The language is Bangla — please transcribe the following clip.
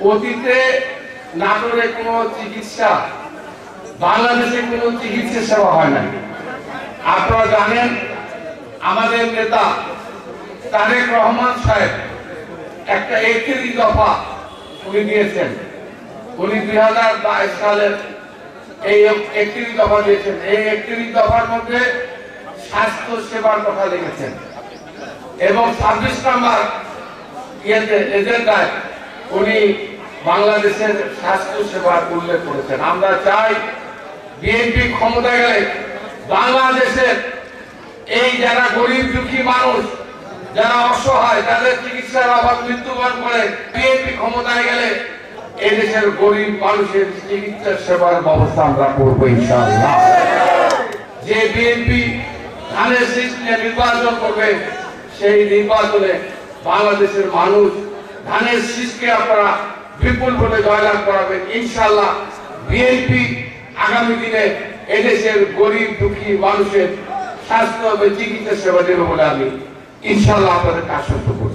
অতীতে নাটোরে কোনো চিকিৎসা, বাংলাদেশে কোনো চিকিৎসা সেবা হয় না। আপনারা জানেন আমাদের নেতা তারেক রহমান সাহেব একটা 31 দফা উনি দিয়েছেন। উনি 2022 সালের এই 31 দফা দিয়েছেন। এই 31 দফার মধ্যে স্বাস্থ্য সেবার কথা লিখেছেন এবং 26 নম্বর এজেন্ডায় উনি বাংলাদেশের স্বাস্থ্য সেবার উল্লেখ করেছেন। আমরা চাই বিএনপি ক্ষমতায় গেলে বাংলাদেশের এই যারা গরিব দুঃখী মানুষ, যারা অসহায়, যাদের চিকিৎসার অভাব মৃত্যুবরণ করে, বিএনপি ক্ষমতায় গেলে এই দেশের গরিব মানুষের চিকিৎসা সেবার ব্যবস্থা আমরা করবো ইনশাআল্লাহ। যে বিএনপি ধানের শীষ নিয়ে নির্বাচন করবে, সেই নির্বাচনে বাংলাদেশের মানুষ ধানের শীষকে আপনারা বিপুল ভোটে জয়লাভ করাবেন ইনশাআল্লাহ। বিএনপি আগামী দিনে এদেশের গরিব দুঃখী মানুষের স্বাস্থ্য এবং চিকিৎসা সেবা দেবে বলে আমি ইনশাআল্লাহ আপনাদের আশ্বস্ত করব।